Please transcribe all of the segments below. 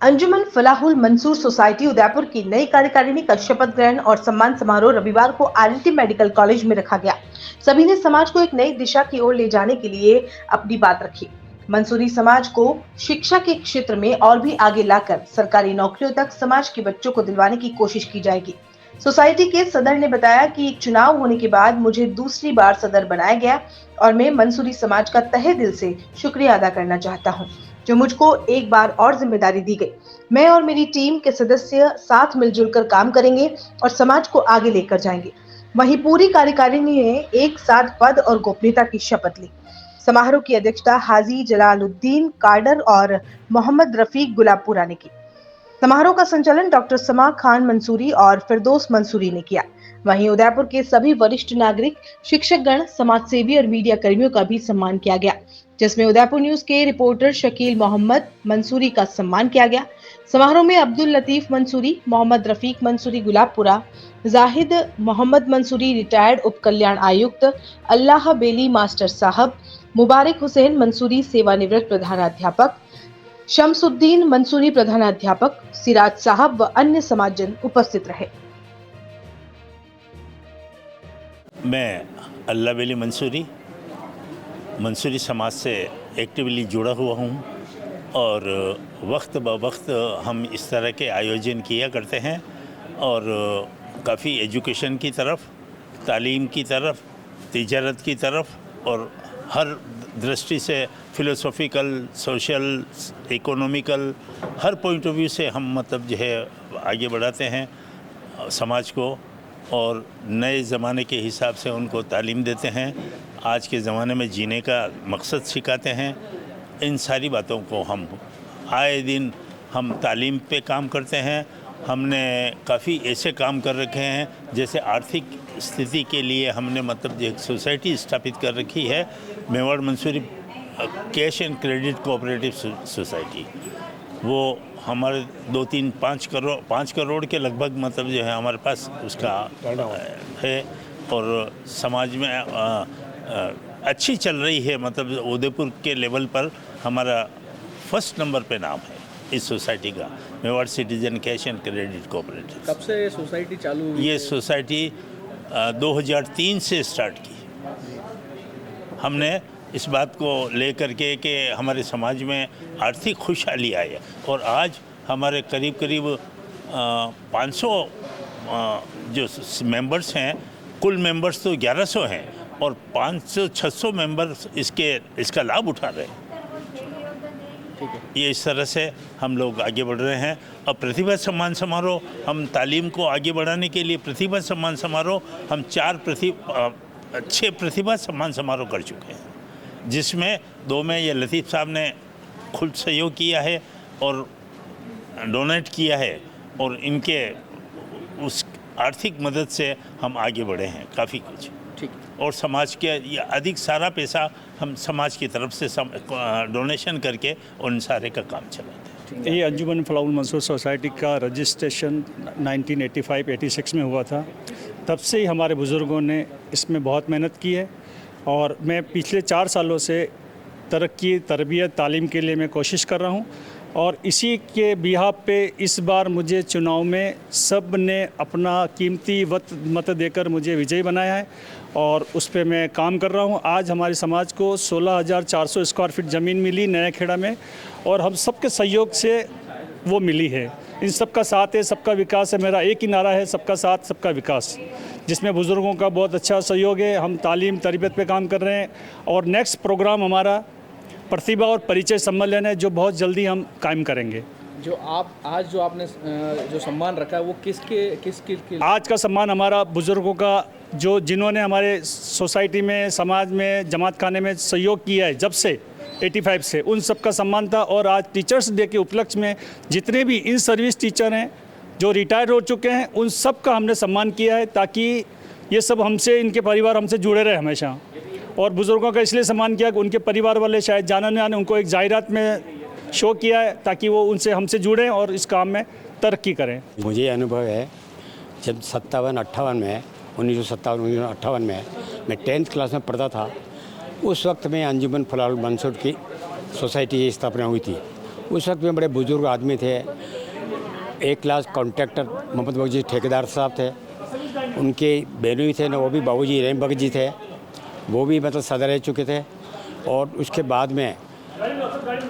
अंजुमन फलाहुल Mansoor society Udaipur की नई कार्यकारिणी का शपथ ग्रहण और सम्मान समारोह रविवार को आरएनटी मेडिकल कॉलेज में रखा गया। सभी ने समाज को एक नई दिशा की ओर ले जाने के लिए अपनी बात रखी। मंसूरी समाज को शिक्षा के क्षेत्र में और भी आगे लाकर सरकारी नौकरियों तक समाज के बच्चों को दिलवाने की कोशिश की जाएगी। सोसाइटी के सदर ने बताया कि एक चुनाव होने के बाद मुझे दूसरी बार सदर बनाया गया और मैं मंसूरी समाज का तहे दिल से शुक्रिया अदा करना चाहता हूं, जो मुझको एक बार और जिम्मेदारी दी गई। मैं और मेरी टीम के सदस्य साथ मिलजुल कर काम करेंगे और समाज को आगे लेकर जाएंगे। वहीं पूरी कार्यकारिणी ने एक साथ पद और गोपनीयता की शपथ ली। समारोह की अध्यक्षता हाजी जलालुद्दीन काडर और मोहम्मद रफीक गुलाबपुरा ने की। समारोह का संचालन डॉक्टर समा खान मंसूरी और फिरदौस मंसूरी ने किया। वहीं उदयपुर के सभी वरिष्ठ नागरिक, शिक्षकगण, समाजसेवी और मीडिया कर्मियों का भी सम्मान किया गया, जिसमें उदयपुर न्यूज के रिपोर्टर शकील मोहम्मद मंसूरी का सम्मान किया गया। समारोह में अब्दुल लतीफ मंसूरी, मोहम्मद रफीक मंसूरी गुलाबपुरा, जाहिद मोहम्मद मंसूरी रिटायर्ड उप कल्याण आयुक्त, अल्लाह बेली मास्टर साहब, मुबारक हुसैन मंसूरी सेवानिवृत्त प्रधानाध्यापक, शमसुद्दीन मंसूरी प्रधानाध्यापक, सिराज साहब व अन्य समाजजन उपस्थित रहे। मैं अल्लाह बेली मंसूरी मंसूरी समाज से एक्टिवली जुड़ा हुआ हूँ और वक्त ब वक्त हम इस तरह के आयोजन किया करते हैं और काफ़ी एजुकेशन की तरफ, तालीम की तरफ, तिजारत की तरफ और हर दृष्टि से फ़िलोसॉफ़िकल, सोशल, इकोनॉमिकल हर पॉइंट ऑफ व्यू से हम मतलब जो है आगे बढ़ाते हैं समाज को और नए ज़माने के हिसाब से उनको तालीम देते हैं, आज के ज़माने में जीने का मकसद सिखाते हैं। इन सारी बातों को हम आए दिन हम तालीम पे काम करते हैं। हमने काफ़ी ऐसे काम कर रखे हैं जैसे आर्थिक स्थिति के लिए हमने मतलब एक सोसाइटी स्थापित कर रखी है, Mewar Mansuri cash and credit cooperative society. वो हमारे 5 करोड़ के लगभग मतलब जो है हमारे पास उसका है और समाज में अच्छी चल रही है। मतलब उदयपुर के लेवल पर हमारा फर्स्ट नंबर पे नाम है इस सोसाइटी का, Mewar citizen cash and credit cooperative. कब से सोसाइटी चालू हुई? ये सोसाइटी 2003 से स्टार्ट की हमने इस बात को लेकर के कि हमारे समाज में आर्थिक खुशहाली आए और आज हमारे करीब 500 जो मेंबर्स हैं, कुल मेंबर्स तो 1100 हैं और 500-600 मेंबर्स इसका लाभ उठा रहे हैं। ये इस तरह से हम लोग आगे बढ़ रहे हैं। अब प्रतिभा सम्मान समारोह, हम तालीम को आगे बढ़ाने के लिए प्रतिभा सम्मान समारोह हम 6 प्रतिभा सम्मान समारोह कर चुके हैं, जिसमें 2 में ये लतीफ़ साहब ने खुद सहयोग किया है और डोनेट किया है और इनके उस आर्थिक मदद से हम आगे बढ़े हैं काफ़ी कुछ। ठीक। और समाज के अधिक सारा पैसा हम समाज की तरफ से डोनेशन करके उन सारे का काम चलाते हैं। ये अंजुमन फलाहुल मंसूर सोसाइटी का रजिस्ट्रेशन 1985-86 में हुआ था। तब से ही हमारे बुज़ुर्गों ने इसमें बहुत मेहनत की है और मैं पिछले 4 सालों से तरक्की, तरबियत, तालीम के लिए मैं कोशिश कर रहा हूँ और इसी के बिहाफ पे इस बार मुझे चुनाव में सब ने अपना कीमती मत देकर मुझे विजयी बनाया है और उस पे मैं काम कर रहा हूँ। आज हमारे समाज को 16,400 स्क्वायर फीट ज़मीन मिली नया खेड़ा में और हम सबके सहयोग से वो मिली है। इन सबका साथ है, सबका विकास है। मेरा एक ही नारा है, सबका साथ सबका विकास, जिसमें बुज़ुर्गों का बहुत अच्छा सहयोग है। हम तालीम तरबियत पे काम कर रहे हैं और नेक्स्ट प्रोग्राम हमारा प्रतिभा और परिचय सम्मेलन है, जो बहुत जल्दी हम कायम करेंगे। जो आपने जो सम्मान रखा है वो किसके आज का सम्मान हमारा बुज़ुर्गों का, जिन्होंने हमारे सोसाइटी में, समाज में, जमात खाने में सहयोग किया है जब से 85 से, उन सब का सम्मान था। और आज टीचर्स डे के उपलक्ष्य में जितने भी इन सर्विस टीचर हैं जो रिटायर हो चुके हैं, उन सब का हमने सम्मान किया है ताकि ये सब हमसे, इनके परिवार हमसे जुड़े रहे हमेशा। और बुज़ुर्गों का इसलिए सम्मान किया कि उनके परिवार वाले शायद जाने न जाने उनको एक जाहिरात में शो किया है ताकि वो उनसे हमसे जुड़ें और इस काम में तरक्की करें। मुझे अनुभव है जब 1957 में 1957-1958 में मैं 10th क्लास में पढ़ता था, उस वक्त में अंजुमन फलाहुल मंसूर की सोसाइटी की स्थापना हुई थी उस वक्त में बड़े बुजुर्ग आदमी थे। एक क्लास कॉन्ट्रैक्टर मोहम्मद बख्शी ठेकेदार साहब थे, उनके बहनों ही थे ना, वो भी बाबूजी रहीम बख्शी थे, वो भी मतलब सदर रह चुके थे। और उसके बाद में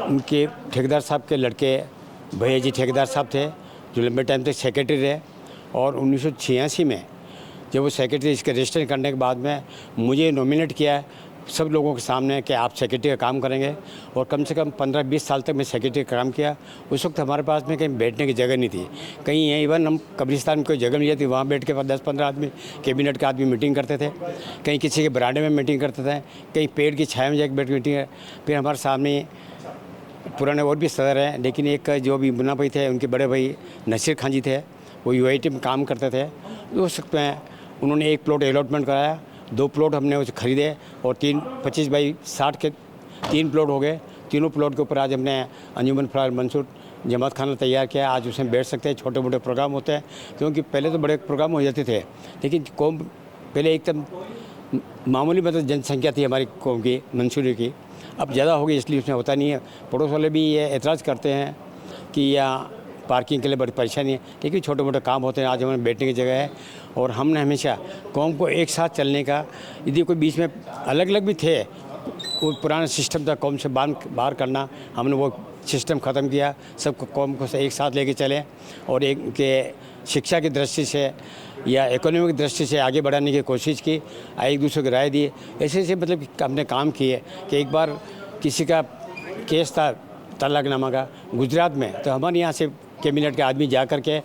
उनके ठेकेदार साहब के लड़के भैया जी ठेकेदार साहब थे, जो लंबे टाइम तक सेक्रेटरी रहे। और 1986 में जब वो सेक्रेटरी इसके रजिस्टर करने के बाद में मुझे नॉमिनेट किया सब लोगों के सामने कि आप सेक्रेटरी का काम करेंगे। और कम से कम 15-20 साल तक मैं सेक्रेटरी का काम किया। उस वक्त हमारे पास में कहीं बैठने की जगह नहीं थी, कहीं इवन हम कब्रिस्तान में कोई जगह नहीं थी, वहाँ बैठ के 10-15 आदमी कैबिनेट के आदमी मीटिंग करते थे, कहीं किसी के बरामदे में मीटिंग करते थे, कहीं पेड़ की छाया में जाकर बैठ मीटिंग। फिर हमारे सामने पुराने और भी सदर हैं, लेकिन एक जो भी मुन्ना भाई थे, उनके बड़े भाई नसीर खान जी थे, वो UIT में काम करते थे। उस वक्त में उन्होंने एक प्लॉट अलॉटमेंट कराया, 2 प्लॉट हमने उसे खरीदे और 25 बाई 60 के 3 प्लॉट हो गए। तीनों प्लॉट के ऊपर आज हमने अंजुमन फरार मंसूर जमात खाना तैयार किया। आज उसमें बैठ सकते हैं, छोटे मोटे प्रोग्राम होते हैं, क्योंकि पहले तो बड़े प्रोग्राम हो जाते थे, लेकिन कौम पहले एकदम मामूली मतलब जनसंख्या थी हमारी कौम की मंसूरी की, अब ज़्यादा हो गई इसलिए उसमें होता नहीं है। पड़ोस वाले भी ये एतराज़ करते हैं कि यहाँ पार्किंग के लिए बड़ी परेशानी है, लेकिन छोटे मोटे काम होते हैं। आज हमारे बैठने की जगह है और हमने हमेशा कौम को एक साथ चलने का, यदि कोई बीच में अलग अलग भी थे, वो पुराना सिस्टम था कौम से बाहर करना, हमने वो सिस्टम ख़त्म किया। सबको कौम को एक साथ लेके चले और एक के शिक्षा की दृष्टि से या इकोनॉमिक दृष्टि से आगे बढ़ाने की कोशिश की, एक दूसरे को राय दी। ऐसे ऐसे मतलब हमने काम किए कि एक बार किसी का केस था तलाकनामा का गुजरात में, तो हमारे यहाँ से कैबिनेट के आदमी जा कर के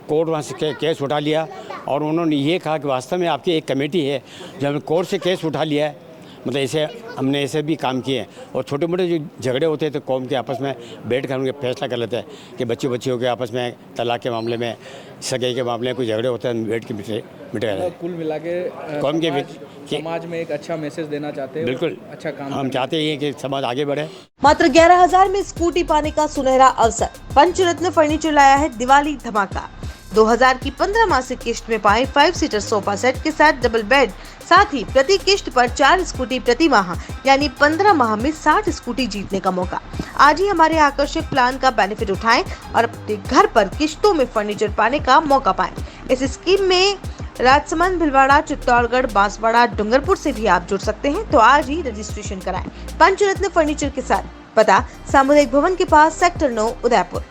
कोर्ट वहाँ से केस उठा लिया और उन्होंने ये कहा कि वास्तव में आपकी एक कमेटी है जो हमने कोर्ट से केस उठा लिया है। मतलब ऐसे हमने ऐसे भी काम किए। और छोटे मोटे जो झगड़े होते हैं तो कौम के आपस में बैठ कर उनके फैसला कर लेते हैं कि बच्चियों के आपस में तलाक के मामले में, सगाई के मामले में कोई झगड़े होते हैं, बैठ के मिटे। कुल मिला के कौम के समाज में एक अच्छा मैसेज देना चाहते हैं। बिल्कुल अच्छा काम हम चाहते हैं कि समाज आगे बढ़े। मात्र 11,000 में स्कूटी पाने का सुनहरा अवसर। पंचरत्न फर्नीचर लाया है दिवाली धमाका। 2000 की 15 मासिक किश्त में पाए 5 सीटर सोफा सेट के साथ डबल बेड, साथ ही प्रति किश्त पर 4 स्कूटी प्रति माह, यानी 15 माह में 60 स्कूटी जीतने का मौका। आज ही हमारे आकर्षक प्लान का बेनिफिट उठाएं और अपने घर पर किश्तों में फर्नीचर पाने का मौका पाएं। इस स्कीम में राजसमंद, भिलवाड़ा, चित्तौड़गढ़, बांसवाड़ा, डूंगरपुर से भी आप जुड़ सकते हैं, तो आज ही रजिस्ट्रेशन कराएं। पंचरत्न फर्नीचर के साथ, पता सामुदायिक भवन के पास, सेक्टर 9, उदयपुर।